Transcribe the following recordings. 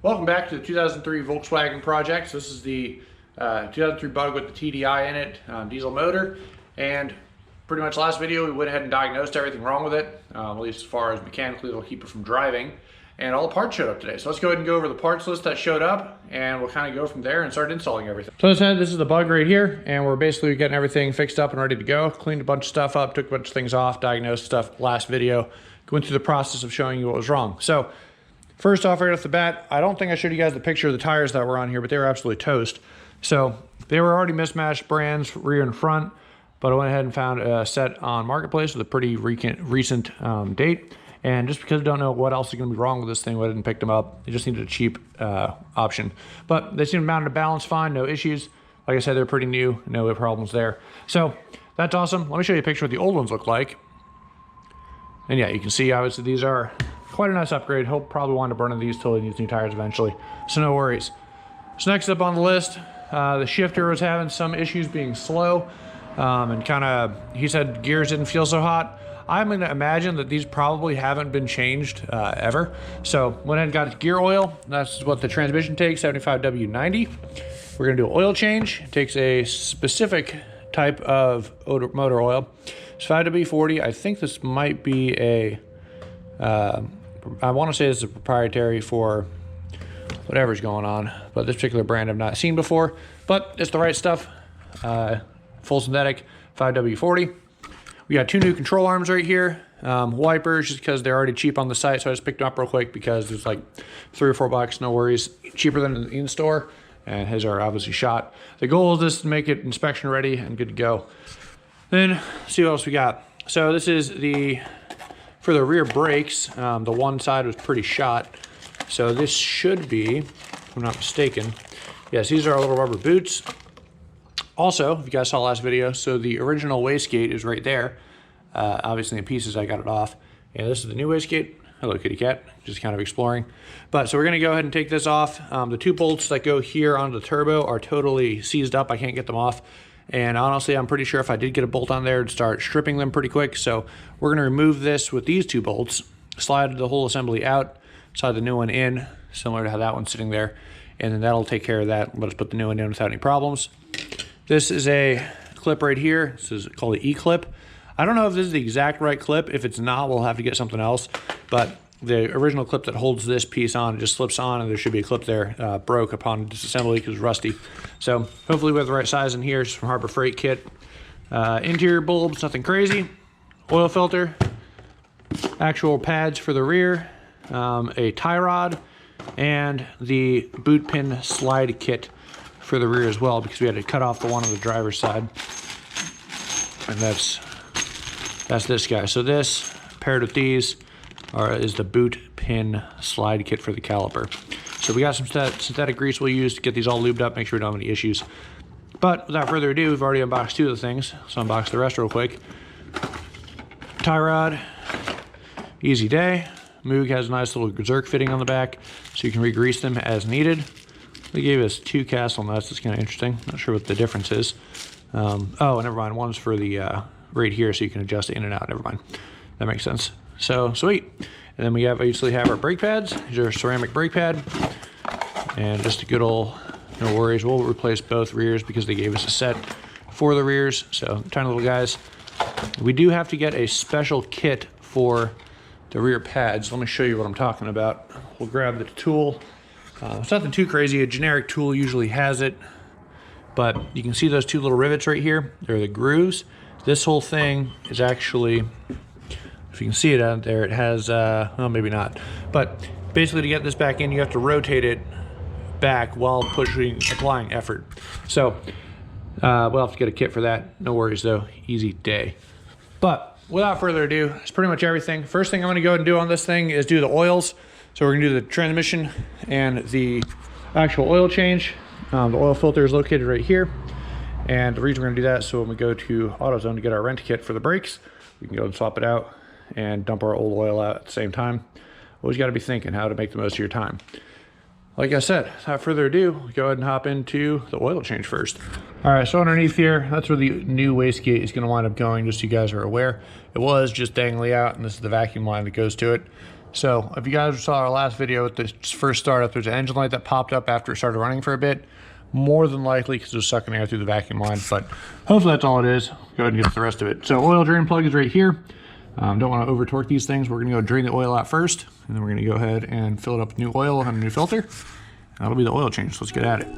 Welcome back to the 2003 Volkswagen project. So this is the 2003 Bug with the TDI in it, diesel motor. And pretty much last video we went ahead and diagnosed everything wrong with it, at least as far as mechanically it'll keep it from driving. And all the parts showed up today. So let's go ahead and go over the parts list that showed up, and we'll kind of go from there and start installing everything. So this is the Bug right here, and we're basically getting everything fixed up and ready to go. Cleaned a bunch of stuff up, took a bunch of things off, diagnosed stuff last video, going through the process of showing you what was wrong. So first off, right off the bat, I don't think I showed you guys the picture of the tires that were on here, but they were absolutely toast. So they were already mismatched brands, rear and front, but I went ahead and found a set on Marketplace with a pretty recent date. And just because I don't know what else is going to be wrong with this thing, I didn't pick them up. They just needed a cheap option. But they seem to mount to balance fine, no issues. Like I said, they're pretty new, no problems there. So that's awesome. Let me show you a picture of what the old ones look like. And yeah, you can see obviously these are quite a nice upgrade. He'll probably wind up burning these till he needs new tires eventually. So no worries. So next up on the list, the shifter was having some issues being slow. And kind of, he said gears didn't feel so hot. I'm going to imagine that these probably haven't been changed ever. So went ahead and got gear oil. That's what the transmission takes, 75W90. We're going to do an oil change. It takes a specific type of motor oil. It's 5W40. I think this might be a, I want to say this is a proprietary for whatever's going on, but this particular brand I've not seen before, but it's the right stuff. Full synthetic, 5W40. We got two new control arms right here. Wipers, just because they're already cheap on the site, so I just picked them up real quick because it's like $3 or $4, no worries. Cheaper than in store, and his are obviously shot. The goal is just to make it inspection ready and good to go. Then, let's see what else we got. So this is for the rear brakes. The one side was pretty shot. So this should be, if I'm not mistaken, yes, these are our little rubber boots. Also, if you guys saw last video, so the original wastegate is right there. Obviously in pieces I got it off. And this is the new wastegate. Hello kitty cat, just kind of exploring. But so we're gonna go ahead and take this off. The two bolts that go here onto the turbo are totally seized up. I can't get them off. And honestly, I'm pretty sure if I did get a bolt on there, it'd start stripping them pretty quick. So we're gonna remove this with these two bolts, slide the whole assembly out, slide the new one in, similar to how that one's sitting there. And then that'll take care of that. Let us put the new one in without any problems. This is a clip right here. This is called the E-clip. I don't know if this is the exact right clip. If it's not, we'll have to get something else. But the original clip that holds this piece on, it just slips on, and there should be a clip there. Broke upon disassembly because it's rusty. So hopefully we have the right size in here. It's from Harbor Freight kit. Interior bulbs, nothing crazy. Oil filter. Actual pads for the rear. A tie rod. And the boot pin slide kit for the rear as well, because we had to cut off the one on the driver's side. And that's this guy. So this paired with these is the boot pin slide kit for the caliper. So we got some synthetic grease we'll use to get these all lubed up, make sure we don't have any issues. But without further ado, we've already unboxed two of the things, so unbox the rest real quick. Tie rod, easy day. Moog has a nice little Zerk fitting on the back, so you can re-grease them as needed. They gave us two castle nuts. That's kind of interesting. Not sure what the difference is. Oh, never mind. One's for the right here, so you can adjust it in and out. Never mind. That makes sense. So sweet. And then we obviously have our brake pads. These are ceramic brake pad, and just a good old, no worries. We'll replace both rears because they gave us a set for the rears. So tiny little guys. We do have to get a special kit for the rear pads. Let me show you what I'm talking about. We'll grab the tool. It's nothing too crazy. A generic tool usually has it, but you can see those two little rivets right here. They're the grooves. This whole thing is actually, if you can see it out there, it has, well, maybe not, but basically to get this back in, you have to rotate it back while applying effort. So we'll have to get a kit for that. No worries though, easy day. But without further ado, it's pretty much everything. First thing I'm gonna go ahead and do on this thing is do the oils. So we're gonna do the transmission and the actual oil change. The oil filter is located right here. And the reason we're gonna do that is so when we go to AutoZone to get our rent kit for the brakes, we can go and swap it out and dump our old oil out at the same time. Always gotta be thinking how to make the most of your time. Like I said, without further ado, go ahead and hop into the oil change first. All right, so underneath here, that's where the new wastegate is gonna wind up going, just so you guys are aware. It was just dangling out, and this is the vacuum line that goes to it. So if you guys saw our last video with the first startup, there's an engine light that popped up after it started running for a bit. More than likely because it was sucking air through the vacuum line, but hopefully that's all it is. Go ahead and get to the rest of it. So oil drain plug is right here. Don't want to over torque these things. We're gonna go drain the oil out first, and then we're gonna go ahead and fill it up with new oil and a new filter. That'll be the oil change, so let's get at it.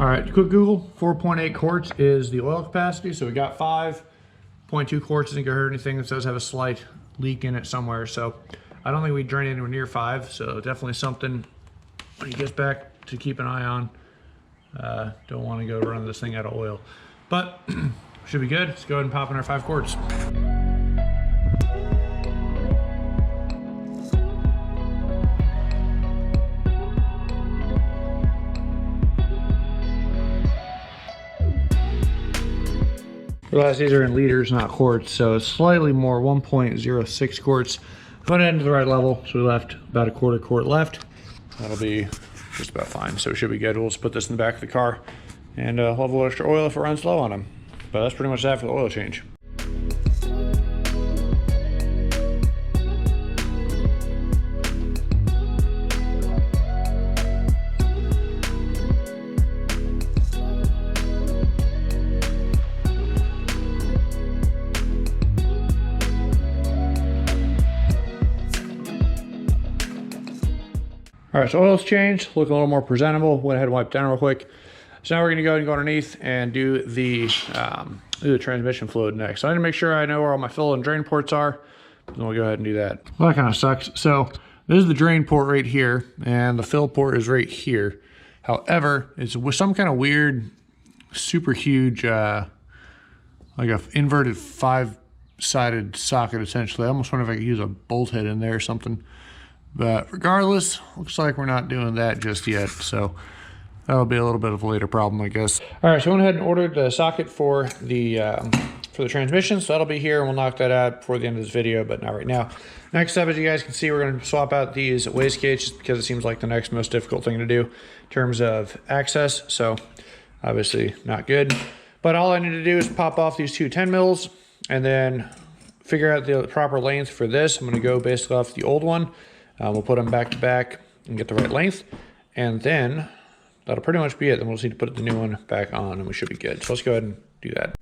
All right, quick Google, 4.8 quarts is the oil capacity. So we got 5.2 quarts, doesn't hurt anything. It does have a slight leak in it somewhere. So I don't think we drain anywhere near 5. So definitely something when he gets back to keep an eye on. Don't want to go run this thing out of oil, but should be good. Let's go ahead and pop in our 5 quarts. Realize these are in liters, not quarts, so it's slightly more, 1.06 quarts. Put it into the right level, so we left about a quarter quart left. That'll be just about fine, so it should be good. We'll just put this in the back of the car, and we'll have a little extra oil if it runs low on them. But that's pretty much that for the oil change. All right, so oil's changed, looking a little more presentable. Went ahead and wiped down real quick. So now we're gonna go ahead and go underneath and do the transmission fluid next. So I need to make sure I know where all my fill and drain ports are. Then we'll go ahead and do that. Well, that kind of sucks. So this is the drain port right here, and the fill port is right here. However, it's with some kind of weird, super huge, like a inverted 5-sided socket, essentially. I almost wonder if I could use a bolt head in there or something. But regardless, looks like we're not doing that just yet. So that'll be a little bit of a later problem, I guess. All right, so I went ahead and ordered the socket for the transmission. So that'll be here, and we'll knock that out before the end of this video, but not right now. Next up, as you guys can see, we're gonna swap out these wastegates just because it seems like the next most difficult thing to do in terms of access. So obviously not good. But all I need to do is pop off these 2 10 mils and then figure out the proper length for this. I'm gonna go basically off the old one. We'll put them back to back and get the right length, and then that'll pretty much be it. Then we'll just need to put the new one back on, and we should be good. So let's go ahead and do that.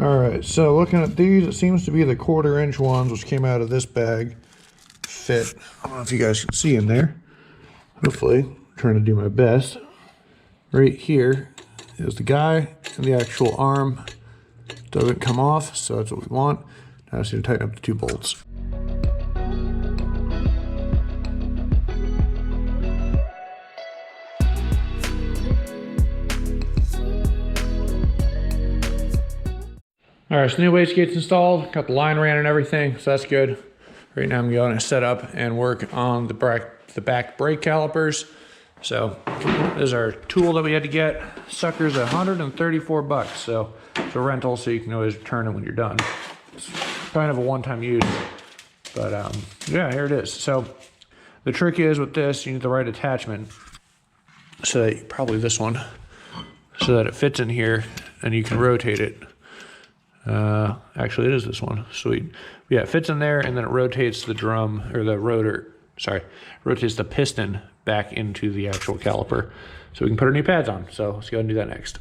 All right, so looking at these, it seems to be the 1/4 inch ones, which came out of this bag, fit. I don't know if you guys can see in there. Hopefully, I'm trying to do my best. Right here is the guy, and the actual arm doesn't come off, so that's what we want. Now I just need to tighten up the 2 bolts. All right, so new wastegate's installed, got the line ran and everything, so that's good. Right now I'm going to set up and work on the back brake calipers. So this is our tool that we had to get. Sucker's 134 bucks, so it's a rental, so you can always return it when you're done. It's kind of a one-time use, but yeah, here it is. So The trick is with this, you need the right attachment. So that, probably this one, so that it fits in here and you can rotate it. Actually, it is this one. Sweet. Yeah, it fits in there, and then it rotates the drum, or the rotor, sorry, rotates the piston back into the actual caliper. So we can put our new pads on. So let's go ahead and do that next.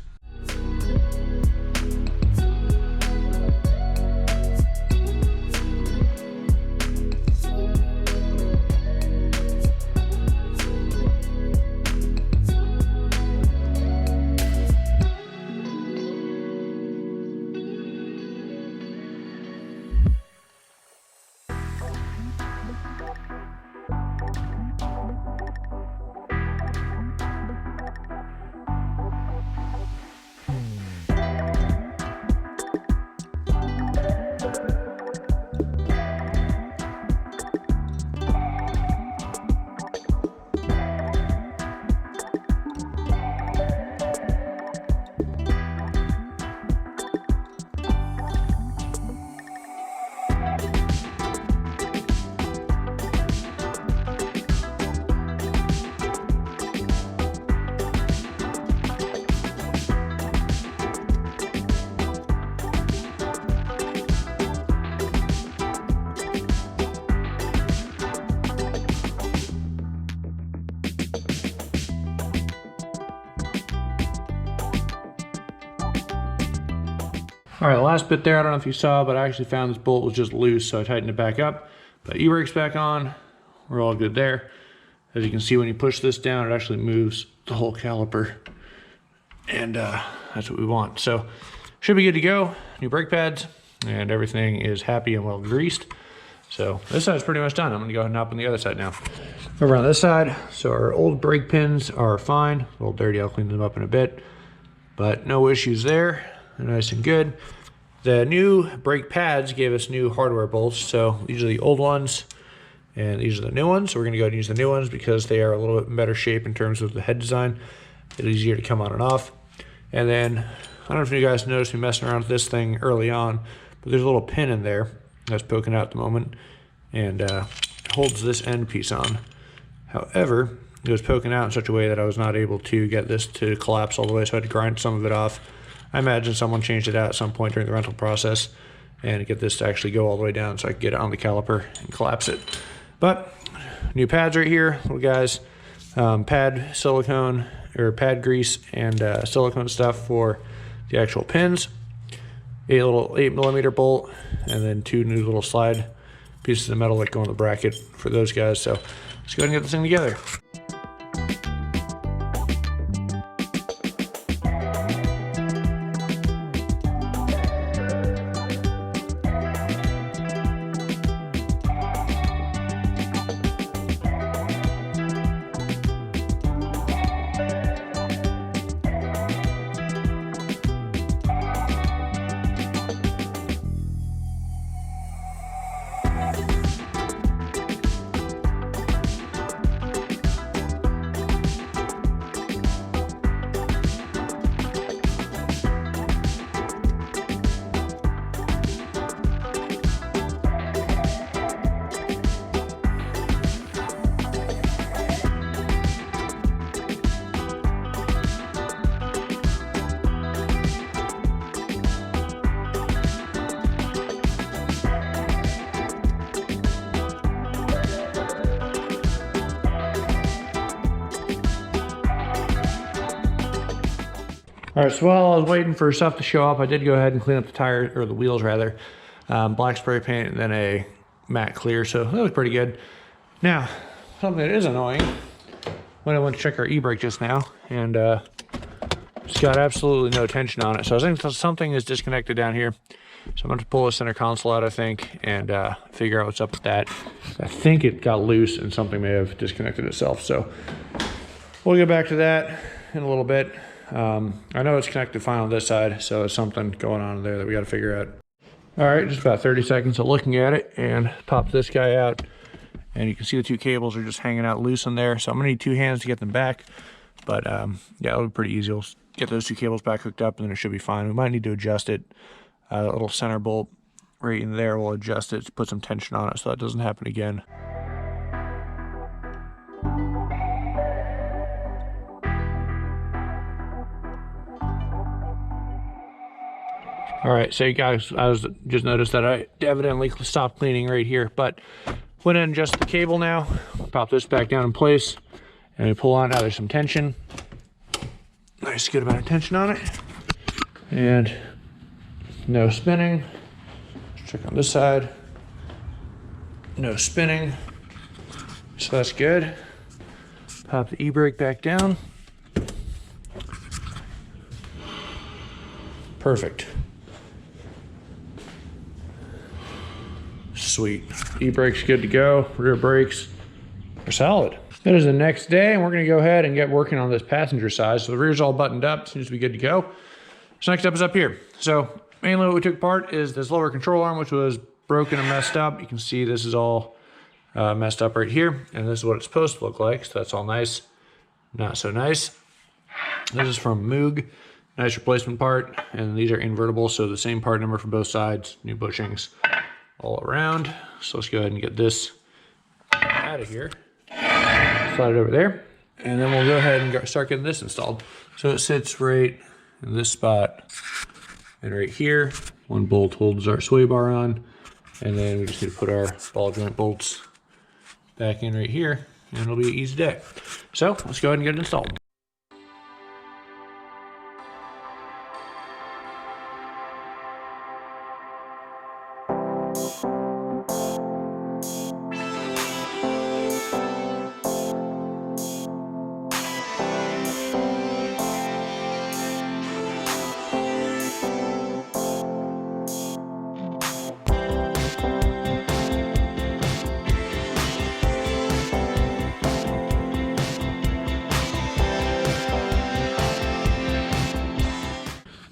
All right, the last bit there, I don't know if you saw, but I actually found this bolt was just loose, so I tightened it back up. But e-brake's back on, we're all good there. As you can see, when you push this down, it actually moves the whole caliper. And that's what we want. So, should be good to go. New brake pads, and everything is happy and well greased. So, this side's pretty much done. I'm gonna go ahead and hop on the other side now. Over on this side, so our old brake pins are fine. A little dirty, I'll clean them up in a bit. But no issues there. They're nice and good. The new brake pads gave us new hardware bolts. So these are the old ones and these are the new ones. So we're gonna go ahead and use the new ones because they are a little bit better shape in terms of the head design. It's easier to come on and off. And then, I don't know if you guys noticed me messing around with this thing early on, but there's a little pin in there that's poking out at the moment and holds this end piece on. However, it was poking out in such a way that I was not able to get this to collapse all the way, so I had to grind some of it off. I imagine someone changed it out at some point during the rental process and get this to actually go all the way down so I can get it on the caliper and collapse it. But new pads right here, little guys, pad silicone or pad grease and silicone stuff for the actual pins. A little 8mm bolt, and then two new little slide pieces of metal that go in the bracket for those guys. So let's go ahead and get this thing together. All right, so while I was waiting for stuff to show up, I did go ahead and clean up the tires, or the wheels rather. Black spray paint and then a matte clear, so that was pretty good. Now, something that is annoying, when I went to check our e-brake just now, and it's got absolutely no tension on it. So I think something is disconnected down here. So I'm going to pull the center console out, I think, and figure out what's up with that. I think it got loose and something may have disconnected itself. So we'll get back to that in a little bit. I know it's connected fine on this side, so it's something going on there that we got to figure out. All right, just about 30 seconds of looking at it, and pop this guy out, and you can see the two cables are just hanging out loose in there. So I'm gonna need two hands to get them back, but yeah, it'll be pretty easy. We'll get those two cables back hooked up, and then it should be fine. We might need to adjust it. A little center bolt right in there, we'll adjust it to put some tension on it so that doesn't happen again. All right, so you guys, I was just noticed that I evidently stopped cleaning right here, but went in and adjust the cable now. Pop this back down in place, and we pull on. Now there's some tension. Nice, good amount of tension on it, and no spinning. Let's check on this side. No spinning, so that's good. Pop the e-brake back down. Perfect. Sweet. E-brake's good to go. Rear brakes are solid. It is the next day, and we're gonna go ahead and get working on this passenger side. So the rear's all buttoned up, seems to be good to go. So next up is up here. So mainly what we took apart is this lower control arm, which was broken and messed up. You can see this is all messed up right here, and this is what it's supposed to look like. So that's all nice, not so nice. This is from Moog, nice replacement part, and these are invertible, so the same part number for both sides, new bushings all around. So let's go ahead and get this out of here. Slide it over there, and then we'll go ahead and start getting this installed. So it sits right in this spot and right here. One bolt holds our sway bar on, and then we just need to put our ball joint bolts back in right here, and it'll be an easy day. So let's go ahead and get it installed.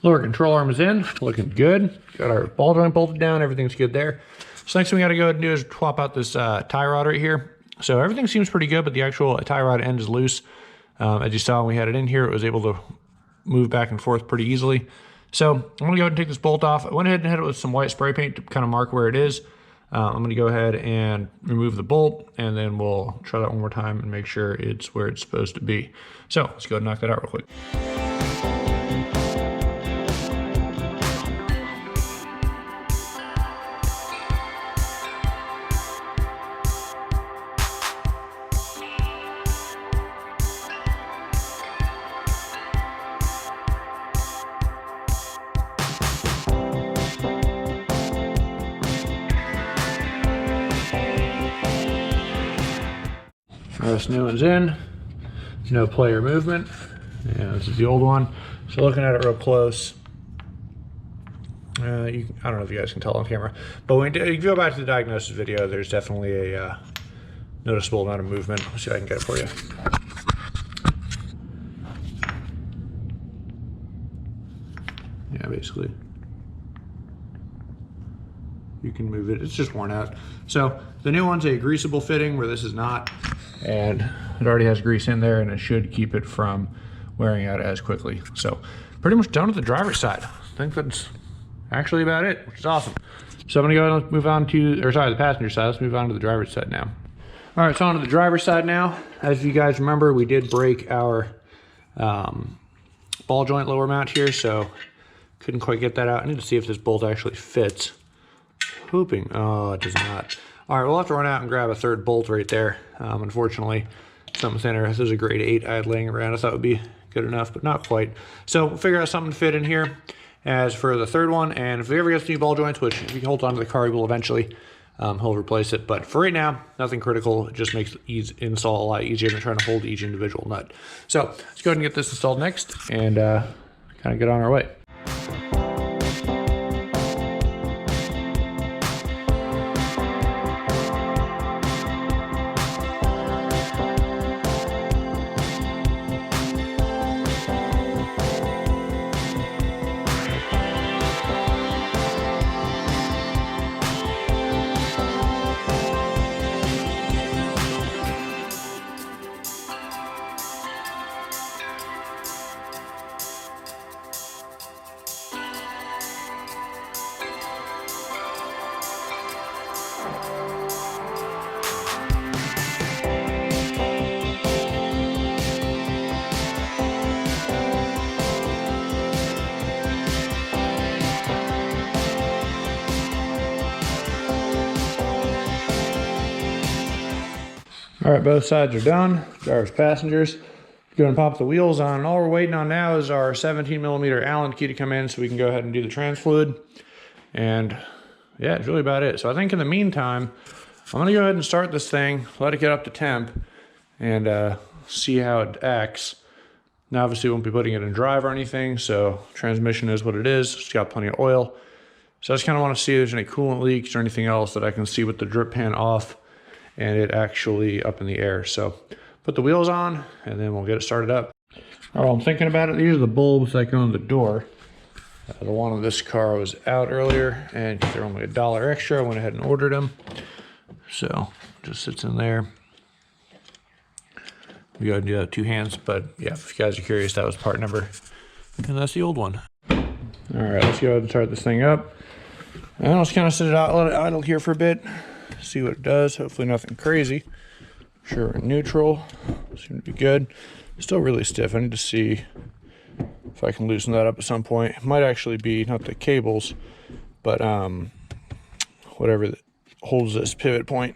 Lower control arm is in, looking good. Got our ball joint bolted down, everything's good there. So next thing we gotta go ahead and do is swap out this tie rod right here. So everything seems pretty good, but the actual tie rod end is loose. As you saw when we had it in here, it was able to move back and forth pretty easily. So I'm gonna go ahead and take this bolt off. I went ahead and hit it with some white spray paint to kind of mark where it is. I'm gonna go ahead and remove the bolt, and then we'll try that one more time and make sure it's where it's supposed to be. So let's go ahead and knock that out real quick. This new one's in, no player movement. Yeah, this is the old one. So looking at it real close, I don't know if you guys can tell on camera, but when you go back to the diagnosis video, there's definitely a noticeable amount of movement. Let's see if I can get it for you. Yeah, basically. You can move it, it's just worn out. So the new one's a greasable fitting where this is not, and it already has grease in there, and it should keep it from wearing out as quickly. So pretty much done with the driver's side. I think that's actually about it, which is awesome. So I'm gonna go ahead and move on to, or sorry, the passenger side. Let's move on to the driver's side now. All right, so on to the driver's side now. As you guys remember, we did break our ball joint lower mount here, so couldn't quite get that out. I need to see if this bolt actually fits. Hoping, oh, it does not. All right, we'll have to run out and grab a third bolt right there. Unfortunately, something thinner. This is a grade 8 I had laying around. I thought it would be good enough, but not quite. So we'll figure out something to fit in here. As for the third one, and if we ever get new ball joints, which if he holds onto the car, he will eventually, he'll replace it. But for right now, nothing critical. It just makes the install a lot easier than trying to hold each individual nut. So let's go ahead and get this installed next, and kind of get on our way. All right, both sides are done. Driver's passengers. Go and pop the wheels on. And all we're waiting on now is our 17mm Allen key to come in so we can go ahead and do the trans fluid. And yeah, it's really about it. So I think in the meantime, I'm gonna go ahead and start this thing, let it get up to temp, and see how it acts. Now obviously we won't be putting it in drive or anything, so transmission is what it is. It's got plenty of oil. So I just kind of want to see if there's any coolant leaks or anything else that I can see with the drip pan off and it actually up in the air. So put the wheels on and then we'll get it started up. All right, I'm thinking about it. These are the bulbs that go in the door. The one on this car was out earlier, and they're only $1 extra. I went ahead and ordered them. So just sits in there. We gotta do that with 2 hands, but yeah, if you guys are curious, that was part number. And that's the old one. All right, let's go ahead and start this thing up. And I'll just kind of sit it out, let it idle here for a bit, see what it does. Hopefully nothing crazy. Sure, we're neutral. Seem to be good. Still really stiff. I need to see if I can loosen that up at some point. It might actually be not the cables, but whatever that holds this pivot point.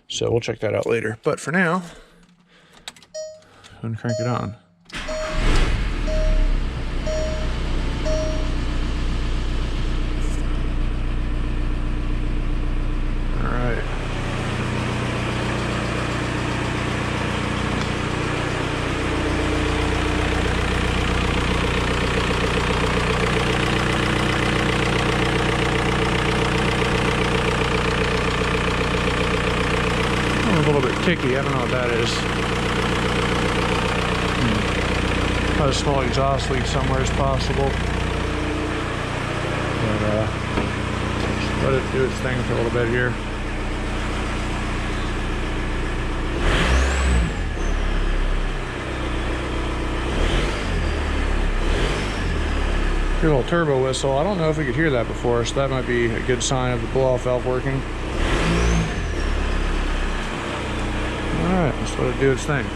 So we'll check that out later. But for now, and crank it on. All right. A little bit ticky. I don't know what that is. A small exhaust leak somewhere as possible. But just let it do its thing for a little bit here. Hear a little turbo whistle. I don't know if we could hear that before, so that might be a good sign of the blow-off valve working. Alright, let's let it do its thing.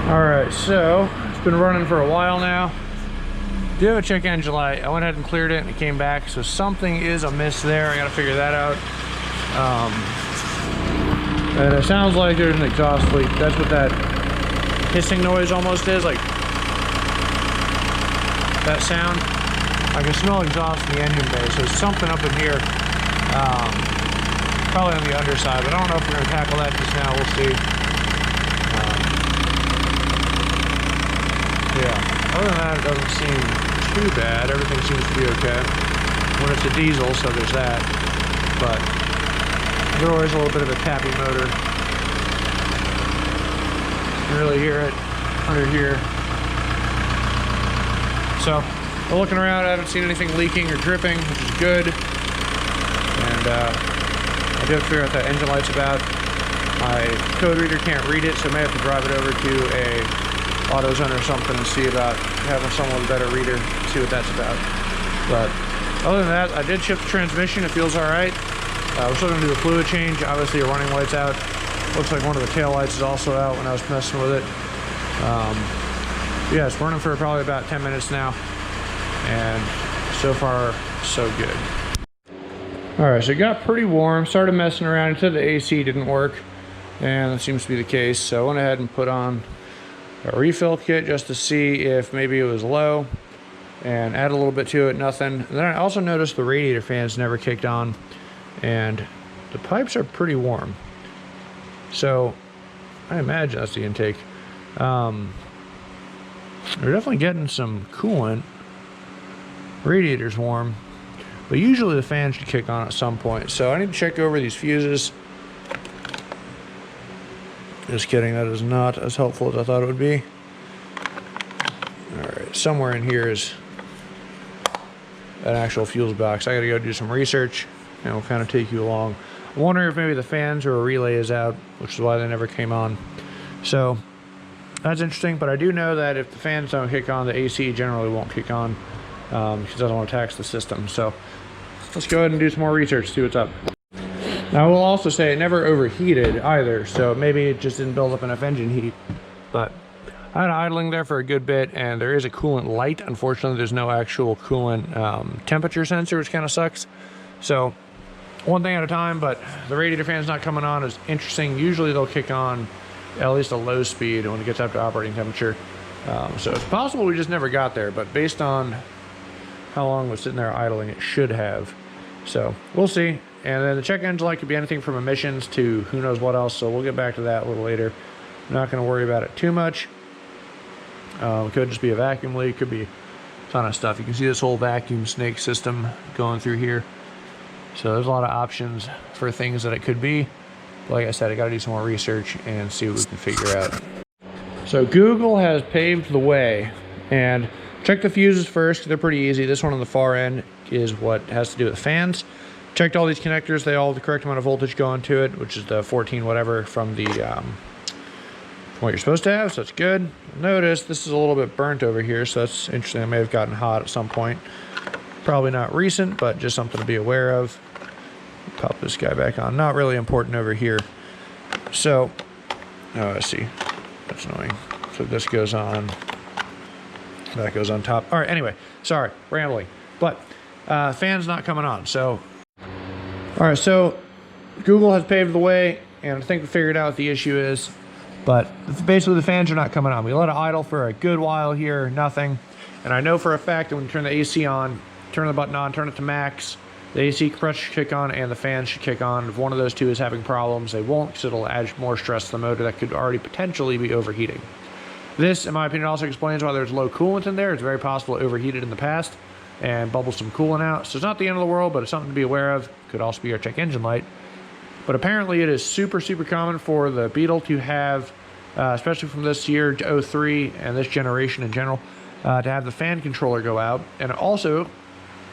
Alright, so it's been running for a while now. Do have a check engine light. I went ahead and cleared it and it came back, so something is amiss there. I gotta figure that out. And it sounds like there's an exhaust leak. That's what that hissing noise almost is, like that sound. I can smell exhaust in the engine bay, so there's something up in here. Probably on the underside, but I don't know if we're gonna tackle that just now. We'll see. Yeah, other than that, it doesn't seem too bad. Everything seems to be okay. When it's a diesel, so there's that. But there's always a little bit of a tappy motor. You can really hear it under here. So, looking around, I haven't seen anything leaking or dripping, which is good. And I did figure out what that engine light's about. My code reader can't read it, so I may have to drive it over to a AutoZone or something and see about having someone with a better reader, see what that's about. But other than that, I did shift the transmission. It feels all right. We're still gonna do the fluid change. Obviously, the running light's out. Looks like one of the tail lights is also out when I was messing with it. Yeah, it's running for probably about 10 minutes now, and so far, so good. All right, so it got pretty warm. Started messing around until the AC didn't work, and that seems to be the case. So I went ahead and put on a refill kit just to see if maybe it was low, and add a little bit to it, nothing. And then I also noticed the radiator fans never kicked on, and the pipes are pretty warm. So I imagine that's the intake. We're definitely getting some coolant. Radiator's warm, but usually the fan should kick on at some point. So I need to check over these fuses. Just kidding, that is not as helpful as I thought it would be. All right, somewhere in here is an actual fuse box. I gotta go do some research, and we'll kind of take you along. I wonder if maybe the fans or a relay is out, which is why they never came on. So that's interesting, but I do know that if the fans don't kick on, the AC generally won't kick on, because it doesn't want to tax the system. So let's go ahead and do some more research, see what's up. Now, I will also say it never overheated either, so maybe it just didn't build up enough engine heat. But I had it idling there for a good bit, and there is a coolant light. Unfortunately, there's no actual coolant temperature sensor, which kind of sucks. So, one thing at a time, but the radiator fan's not coming on is interesting. Usually they'll kick on at least a low speed when it gets up to operating temperature. So it's possible we just never got there, but based on how long it was sitting there idling, it should have. So we'll see. And then the check engine light could be anything from emissions to who knows what else, so we'll get back to that a little later. I'm not going to worry about it too much. It could just be a vacuum leak, could be a ton of stuff. You can see this whole vacuum snake system going through here. So there's a lot of options for things that it could be. Like I said, I got to do some more research and see what we can figure out. So Google has paved the way, and check the fuses first. They're pretty easy. This one on the far end is what has to do with fans. Checked all these connectors. They all have the correct amount of voltage going to it, which is the 14 whatever from the from what you're supposed to have, so that's good. Notice this is a little bit burnt over here, so that's interesting. It may have gotten hot at some point. Probably not recent, but just something to be aware of. Pop this guy back on. Not really important over here. So, oh, I see. That's annoying. So this goes on. That goes on top. All right, anyway, sorry, rambling. But fan's not coming on, so. All right, so Google has paved the way, and I think we figured out what the issue is. But basically the fans are not coming on. We let it idle for a good while here, nothing. And I know for a fact that when you turn the AC on, turn the button on, turn it to max, the AC compressor should kick on and the fan should kick on. If one of those two is having problems, they won't, because it'll add more stress to the motor that could already potentially be overheating. This, in my opinion, also explains why there's low coolant in there. It's very possible it overheated in the past and bubbled some coolant out. So it's not the end of the world, but it's something to be aware of. Could also be our check engine light. But apparently it is super, super common for the Beetle to have, especially from this year, 03, and this generation in general, to have the fan controller go out. And it also,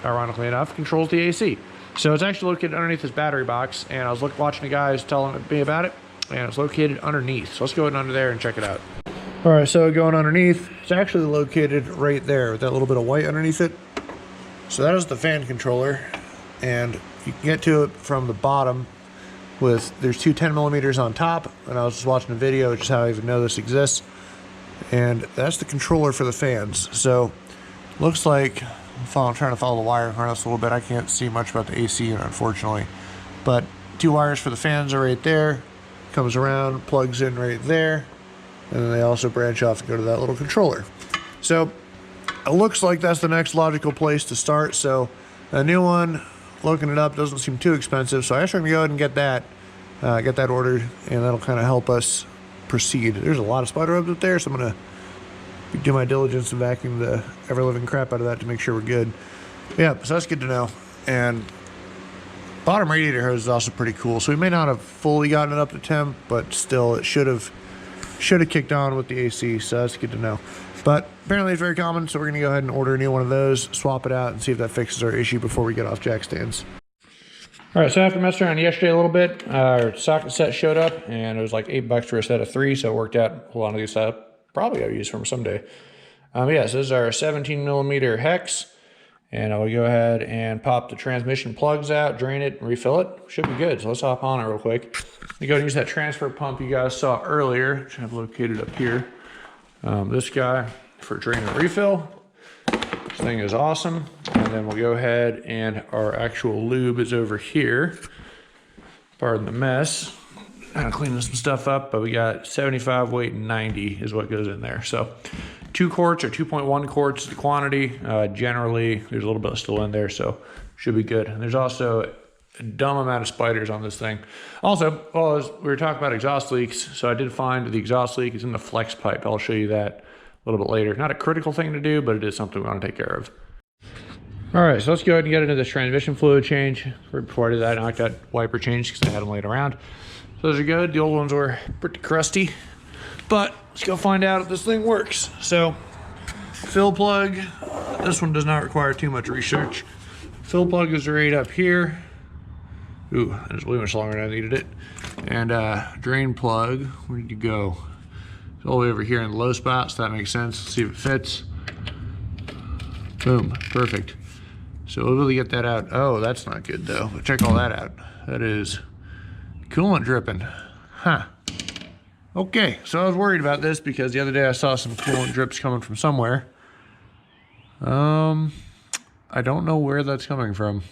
ironically enough, controls the AC. So it's actually located underneath this battery box, and I was watching the guys telling me about it, and it's located underneath. So let's go under there and check it out. All right, so going underneath, it's actually located right there with that little bit of white underneath it. So that is the fan controller, and you can get to it from the bottom there's two 10 millimeters on top, and I was just watching a video, which is how I even know this exists, and that's the controller for the fans. So looks like I'm trying to follow the wire harness a little bit. I can't see much about the AC, unfortunately, but two wires for the fans are right there, comes around, plugs in right there, and then they also branch off to go to that little controller. So it looks like that's the next logical place to start. So a new one, looking it up, doesn't seem too expensive, so I actually going to go ahead and get that ordered, and that'll kind of help us proceed. There's a lot of spider webs up there, so I'm going to do my diligence and vacuum the ever-living crap out of that to make sure we're good. Yeah, so that's good to know. And bottom radiator hose is also pretty cool, so we may not have fully gotten it up to temp, but still it should have kicked on with the AC, so that's good to know. But apparently it's very common, so we're going to go ahead and order a new one of those, swap it out, and see if that fixes our issue before we get off jack stands. All right, so after messing around yesterday a little bit, our socket set showed up, and it was like $8 for a set of 3, so it worked out. Hold on to these up. Probably I'll use them someday. Yeah, so this is our 17 millimeter hex, and I will go ahead and pop the transmission plugs out, drain it, and refill it. Should be good, so let's hop on it real quick. We go and use that transfer pump you guys saw earlier, which I have located up here. This guy for drain and refill. This thing is awesome. And then we'll go ahead, and our actual lube is over here. Pardon the mess. I'm cleaning some stuff up, but we got 75 weight and 90 is what goes in there. So 2 quarts or 2.1 quarts is the quantity. Generally, there's a little bit still in there, so should be good. And there's also a dumb amount of spiders on this thing. Also, as we were talking about exhaust leaks, so I did find the exhaust leak is in the flex pipe. I'll show you that a little bit later. Not a critical thing to do, but it is something we want to take care of. All right, so let's go ahead and get into this transmission fluid change. Before I did that, I knocked that wiper change because I had them laid around. So those are good. The old ones were pretty crusty, but let's go find out if this thing works. So fill plug, this one does not require too much research. Fill plug is right up here. Ooh, that is way much longer than I needed it. And drain plug, where did you go? It's all the way over here in the low spot, so that makes sense. Let's see if it fits. Boom, perfect. So we'll be able to get that out. Oh, that's not good though. But check all that out. That is coolant dripping. Huh. Okay, so I was worried about this because the other day I saw some coolant drips coming from somewhere. I don't know where that's coming from.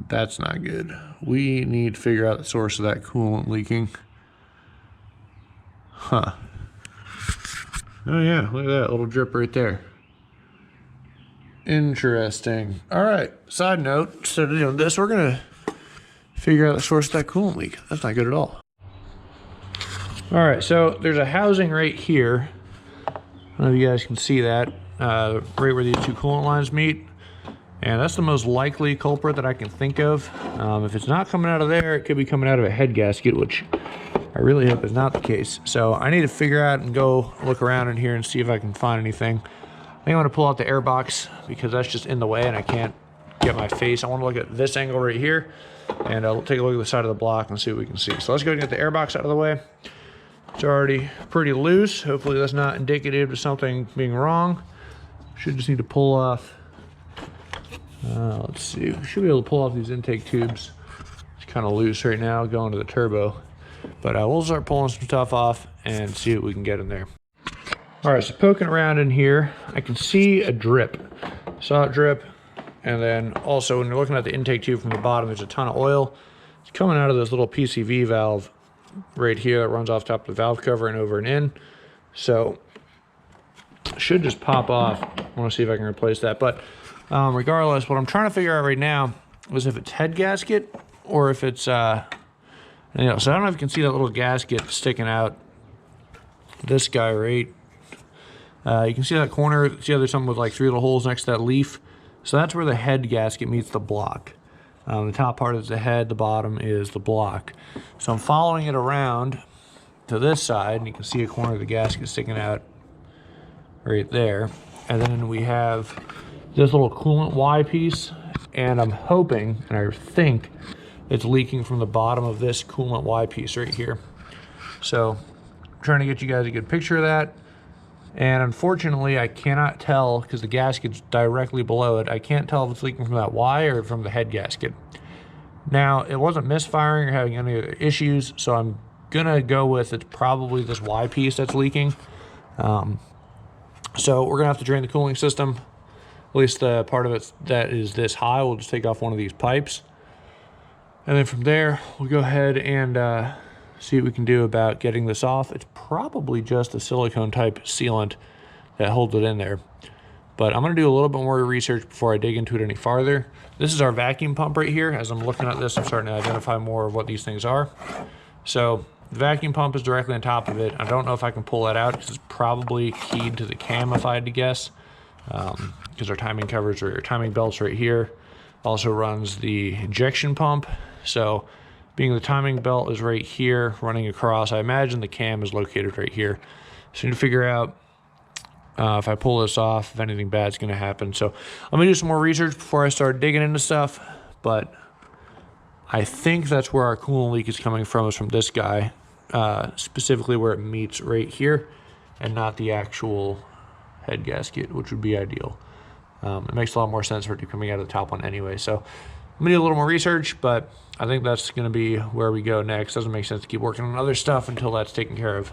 That's not good. We need to figure out the source of that coolant leaking. Huh. Oh yeah, look at that little drip right there. Interesting. All right, side note, instead of doing this, we're gonna figure out the source of that coolant leak. That's not good at all. All right, so there's a housing right here. I don't know if you guys can see that, right where these two coolant lines meet. And that's the most likely culprit that I can think of. If it's not coming out of there, it could be coming out of a head gasket, which I really hope is not the case. So I need to figure out and go look around in here and see if I can find anything. I think I'm gonna pull out the air box because that's just in the way and I can't get my face. I wanna look at this angle right here and I'll take a look at the side of the block and see what we can see. So let's go and get the air box out of the way. It's already pretty loose. Hopefully that's not indicative of something being wrong. Should just need to pull off. Let's see, we should be able to pull off these intake tubes. It's kind of loose right now going to the turbo. But we'll start pulling some stuff off and see what we can get in there. All right, so poking around in here, I can see a drip. Saw it drip, and then also when you're looking at the intake tube from the bottom, there's a ton of oil. It's coming out of this little PCV valve right here that runs off top of the valve cover and over and in. So should just pop off. I want to see if I can replace that. But regardless, what I'm trying to figure out right now is if it's head gasket or if it's, so I don't know if you can see that little gasket sticking out. This guy, right? You can see that corner. See how there's something with like 3 little holes next to that leaf? So that's where the head gasket meets the block. The top part is the head, the bottom is the block. So I'm following it around to this side, and you can see a corner of the gasket sticking out right there. And then we have this little coolant Y piece, and I'm hoping, and I think, it's leaking from the bottom of this coolant Y piece right here. So I'm trying to get you guys a good picture of that. And unfortunately, I cannot tell because the gasket's directly below it. I can't tell if it's leaking from that Y or from the head gasket. Now, it wasn't misfiring or having any other issues, so I'm gonna go with it's probably this Y piece that's leaking. So we're gonna have to drain the cooling system. At least the part of it that is this high, we'll just take off one of these pipes. And then from there, we'll go ahead and see what we can do about getting this off. It's probably just a silicone type sealant that holds it in there. But I'm gonna do a little bit more research before I dig into it any farther. This is our vacuum pump right here. As I'm looking at this, I'm starting to identify more of what these things are. So the vacuum pump is directly on top of it. I don't know if I can pull that out because it's probably keyed to the cam if I had to guess. Because our timing covers or timing belts right here. Also runs the injection pump. So being the timing belt is right here running across, I imagine the cam is located right here. So I need to figure out if I pull this off, if anything bad's gonna happen. So I'm gonna do some more research before I start digging into stuff, but I think that's where our coolant leak is coming from, is from this guy, specifically where it meets right here and not the actual head gasket, which would be ideal. It makes a lot more sense for it to be coming out of the top one anyway. So I'm gonna do a little more research, but I think that's gonna be where we go next. Doesn't make sense to keep working on other stuff until that's taken care of.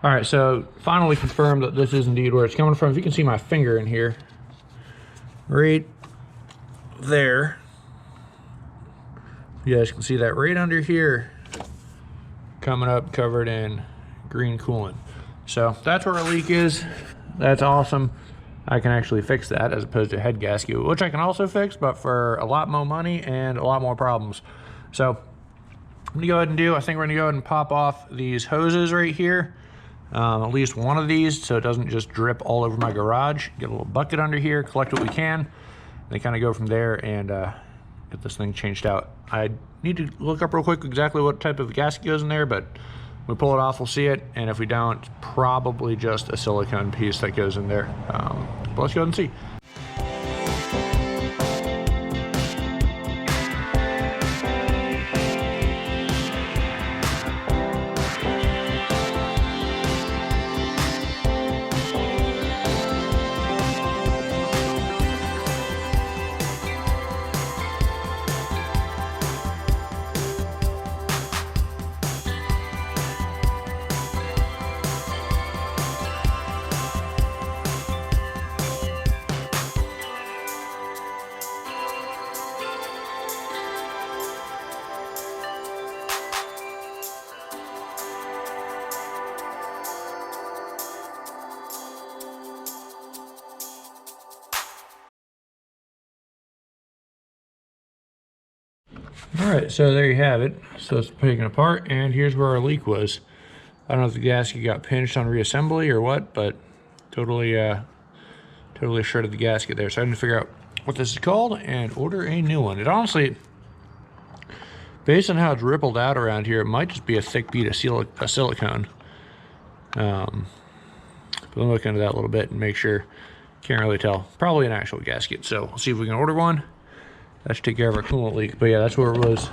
All right, so finally confirmed that this is indeed where it's coming from. If you can see my finger in here, right there. You guys can see that right under here, coming up covered in green coolant. So that's where our leak is. That's awesome. I can actually fix that as opposed to a head gasket, which I can also fix, but for a lot more money and a lot more problems. So I'm gonna go ahead and I think we're gonna go ahead and pop off these hoses right here. At least one of these, so it doesn't just drip all over my garage. Get a little bucket under here, collect what we can, and then kind of go from there and get this thing changed out. I need to look up real quick exactly what type of gasket goes in there, but we pull it off, we'll see it, and if we don't, it's probably just a silicone piece that goes in there. But let's go ahead and see. right, so there you have it. So it's taken apart, and here's where our leak was. I don't know if the gasket got pinched on reassembly or what, but totally shredded the gasket there. So I need to figure out what this is called and order a new one. It honestly, based on how it's rippled out around here, it might just be a thick bead of silicone. But I'll look into that a little bit and make sure. Can't really tell. Probably an actual gasket. So we'll see if we can order one. That should take care of our coolant leak. But yeah, that's where it was.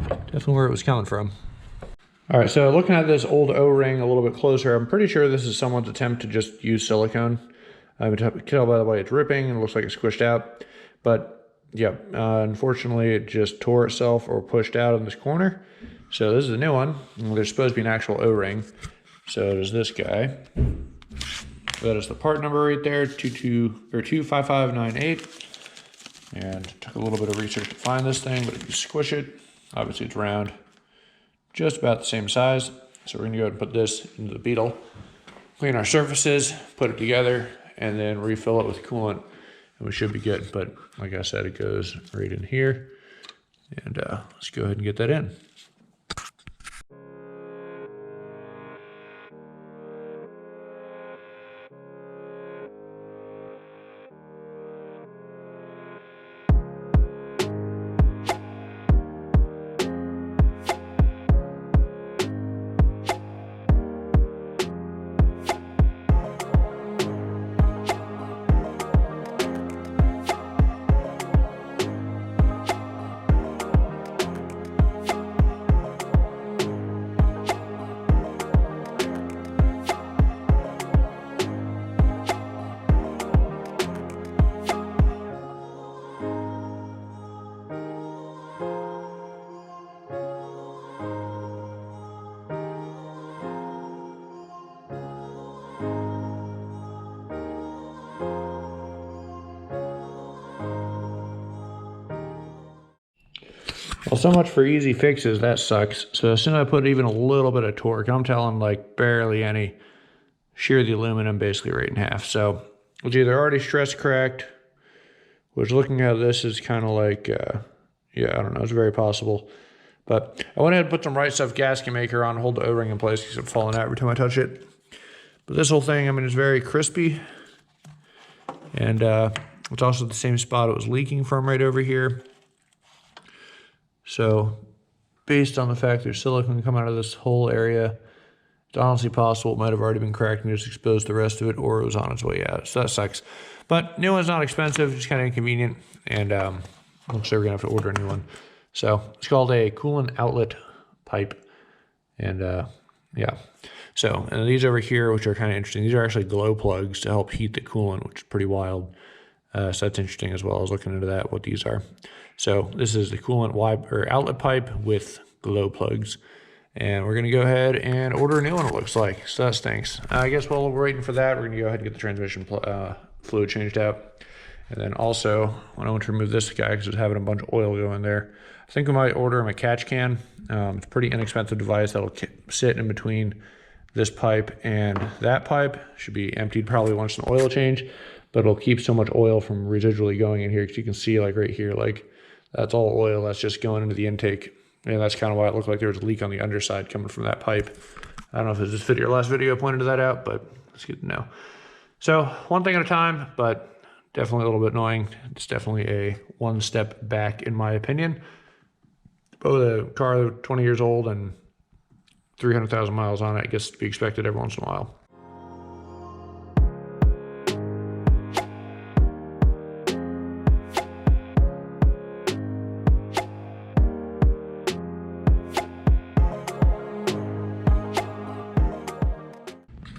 Definitely where it was coming from. All right, so looking at this old O-ring a little bit closer, I'm pretty sure this is someone's attempt to just use silicone. I can tell by the way it's ripping and it looks like it's squished out. But yeah, unfortunately it just tore itself or pushed out in this corner. So this is a new one. There's supposed to be an actual O-ring. So there's this guy. That is the part number right there, 25598. And took a little bit of research to find this thing, but if you squish it, obviously it's round, just about the same size. So we're gonna go ahead and put this into the Beetle, clean our surfaces, put it together, and then refill it with coolant, and we should be good. But like I said, it goes right in here. And let's go ahead and get that in. Well, so much for easy fixes, that sucks. So as soon as I put even a little bit of torque, I'm telling like barely any, shear the aluminum basically right in half. So it's either already stress cracked, which looking at this is kind of like, yeah, I don't know, it's very possible. But I went ahead and put some Right Stuff gasket maker on, hold the O-ring in place because it's falling out every time I touch it. But this whole thing, I mean, it's very crispy. And it's also the same spot it was leaking from right over here. So based on the fact there's silicone coming out of this whole area, it's honestly possible it might have already been cracked and just exposed the rest of it, or it was on its way out. So that sucks. But new one's not expensive, just kind of inconvenient. And looks like we're gonna have to order a new one. So it's called a coolant outlet pipe. And yeah. So, and these over here, which are kind of interesting, these are actually glow plugs to help heat the coolant, which is pretty wild. So that's interesting as well. I was looking into that, what these are. So this is the coolant outlet pipe with glow plugs. And we're going to go ahead and order a new one, it looks like. So that stinks. I guess while we're waiting for that, we're going to go ahead and get the transmission fluid changed out. And then also, when I want to remove this guy, because it's having a bunch of oil going there, I think we might order him a catch can. It's a pretty inexpensive device that'll sit in between this pipe and that pipe. Should be emptied probably once an oil change, but it'll keep so much oil from residually going in here, because you can see like right here, like that's all oil that's just going into the intake. And that's kind of why it looked like there was a leak on the underside coming from that pipe. I don't know if it was this video or last video pointed that out, but it's good to know. So one thing at a time, but definitely a little bit annoying. It's definitely a one step back in my opinion. But with a car 20 years old and 300,000 miles on it, I guess to be expected every once in a while.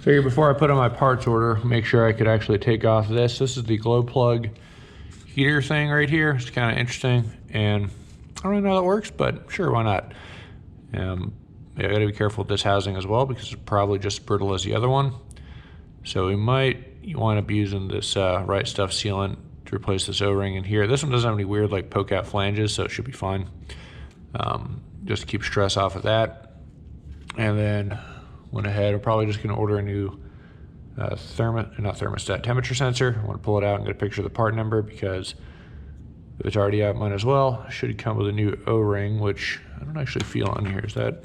Figured before I put in my parts order, make sure I could actually take off this. This is the glow plug heater thing right here. It's kind of interesting, and I don't really know how that works, but sure, why not? Yeah, I gotta be careful with this housing as well, because it's probably just as brittle as the other one. So we might wind up using this Right Stuff sealant to replace this O-ring in here. This one doesn't have any weird like poke out flanges, so it should be fine. Just to keep stress off of that. And then went ahead, I'm probably just gonna order a new temperature sensor. I wanna pull it out and get a picture of the part number, because If it's already out, might as well. Should come with a new O-ring, which I don't actually feel on here. Is that,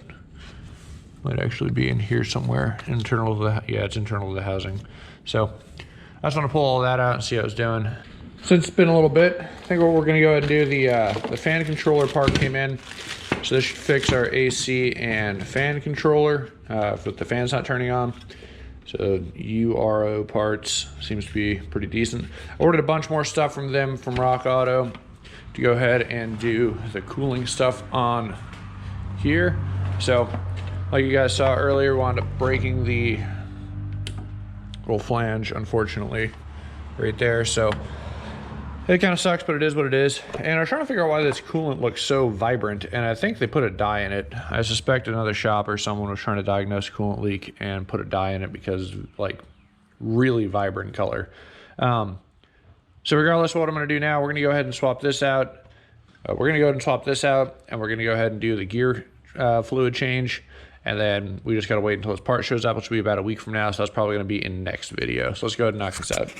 might actually be in here somewhere. Internal to the, yeah, it's internal to the housing. So I just want to pull all that out and see how it's doing. Since it's been a little bit, I think what we're gonna go ahead and do, the fan controller part came in. So this should fix our AC and fan controller if the fan's not turning on. So URO parts seems to be pretty decent. I ordered a bunch more stuff from them from Rock Auto to go ahead and do the cooling stuff on here. So like you guys saw earlier, we wound up breaking the little flange, unfortunately, right there. So it kind of sucks, but it is what it is. And I was trying to figure out why this coolant looks so vibrant, and I think they put a dye in it. I suspect another shop or someone was trying to diagnose a coolant leak and put a dye in it because, like, really vibrant color. So regardless of what I'm going to do now, we're going to go ahead and swap this out. And we're going to go ahead and do the gear fluid change. And then we just got to wait until this part shows up, which will be about a week from now. So that's probably going to be in the next video. So let's go ahead and knock this out.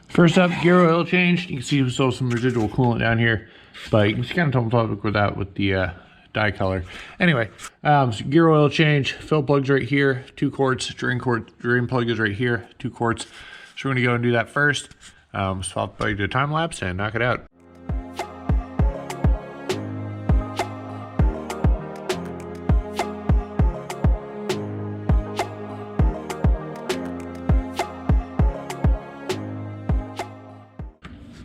First up, gear oil change. You can see still some residual coolant down here, but you can kind of tell with the dye color. Anyway, so gear oil change. Fill plugs right here, 2 quarts. Drain plug is right here, 2 quarts. So we're going to go and do that first. Swap by the time lapse and knock it out.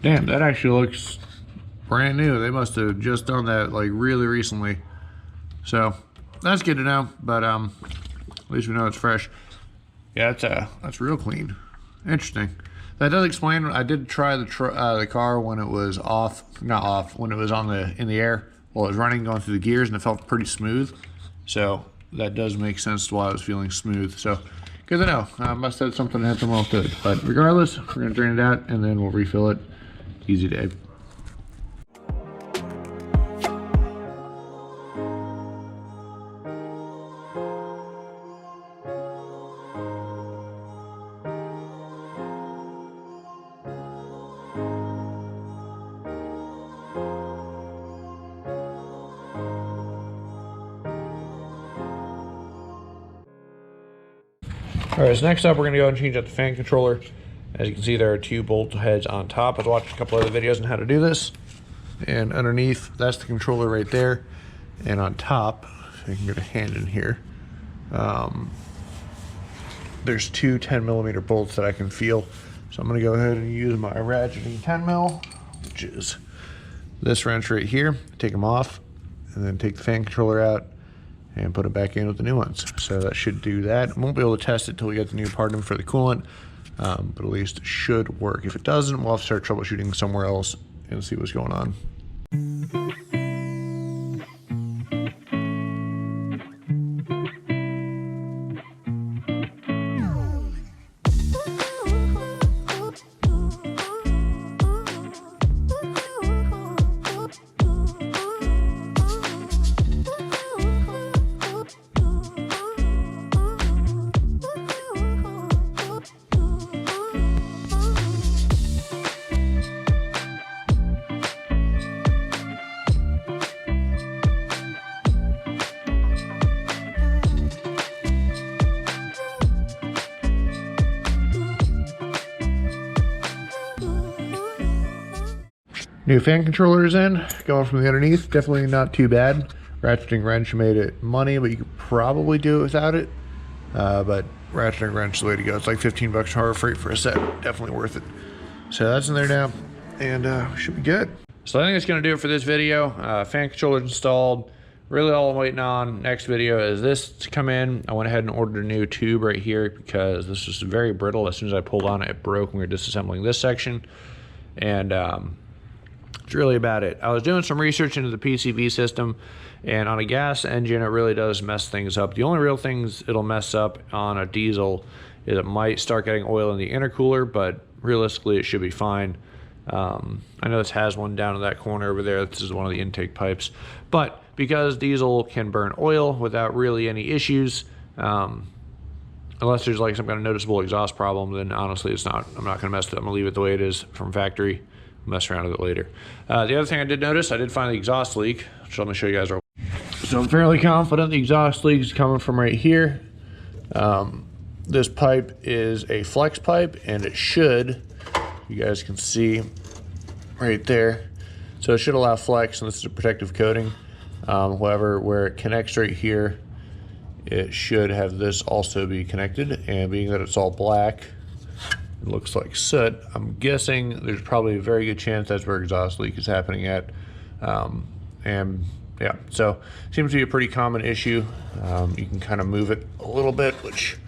Damn, that actually looks brand new. They must have just done that like really recently. So that's good to know, but at least we know it's fresh. Yeah, that's real clean. Interesting. That does explain. I did try the car when it was when it was in the air while it was running, going through the gears, and it felt pretty smooth. So that does make sense to why it was feeling smooth. So good to know. I must have something that had them all good. But regardless, we're gonna drain it out and then we'll refill it. Easy day. All right, so next up, we're gonna go and change out the fan controller. As you can see, there are 2 bolt heads on top. I was watching a couple other videos on how to do this. And underneath, that's the controller right there. And on top, if I can get a hand in here, there's 2 10mm bolts that I can feel. So I'm gonna go ahead and use my ratcheting 10mm, which is this wrench right here. Take them off, and then take the fan controller out and put it back in with the new ones. So that should do that. I won't be able to test it until we get the new part in for the coolant. But at least it should work. If it doesn't, we'll have to start troubleshooting somewhere else and see what's going on. New fan controller is in, going from the underneath. Definitely not too bad. Ratcheting wrench made it money, but you could probably do it without it. But ratcheting wrench is the way to go. It's like 15 bucks Harbor Freight for a set. Definitely worth it. So that's in there now, and should be good. So I think that's gonna do it for this video. Fan controller installed. Really all I'm waiting on next video is this to come in. I went ahead and ordered a new tube right here because this is very brittle. As soon as I pulled on it, it broke when we were disassembling this section. And that's really about it. I was doing some research into the PCV system, and on a gas engine, it really does mess things up. The only real things it'll mess up on a diesel is it might start getting oil in the intercooler, but realistically, it should be fine. I know this has one down in that corner over there. This is one of the intake pipes. But because diesel can burn oil without really any issues, unless there's like some kind of noticeable exhaust problem, then honestly, I'm not gonna mess with it. I'm gonna leave it the way it is from factory. mess around with it later. The other thing I did notice, I did find the exhaust leak, which I'm gonna show you guys. So I'm fairly confident the exhaust leak is coming from right here. This pipe is a flex pipe, and it should, you guys can see right there, so it should allow flex, and this is a protective coating. However, where it connects right here, it should have this also be connected, and being that it's all black, it looks like soot, I'm guessing there's probably a very good chance that's where exhaust leak is happening at. And yeah, so seems to be a pretty common issue. You can kind of move it a little bit, which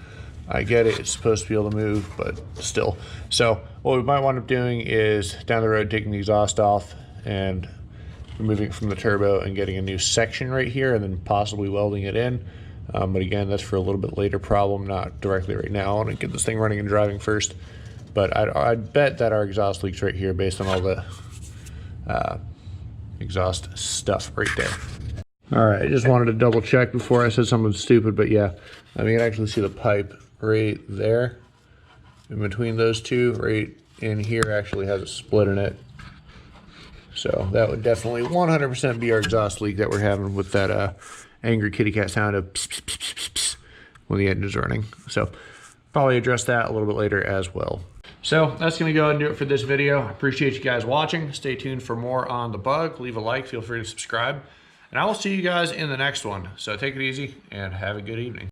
I get it, it's supposed to be able to move, but still. So what we might wind up doing is down the road taking the exhaust off and removing it from the turbo and getting a new section right here, and then possibly welding it in. But again, that's for a little bit later problem, not directly right now. I want to get this thing running and driving first. But I'd bet that our exhaust leaks right here based on all the exhaust stuff right there. All right, I just wanted to double check before I said something stupid, but yeah, I mean, you can actually see the pipe right there. In between those two, right in here, actually has a split in it. So that would definitely 100% be our exhaust leak that we're having with that angry kitty cat sound of pss, pss, pss, pss, pss, when the engine is running. So probably address that a little bit later as well. So that's going to go ahead and do it for this video. I appreciate you guys watching. Stay tuned for more on the bug. Leave a like, feel free to subscribe, and I will see you guys in the next one. So take it easy and have a good evening.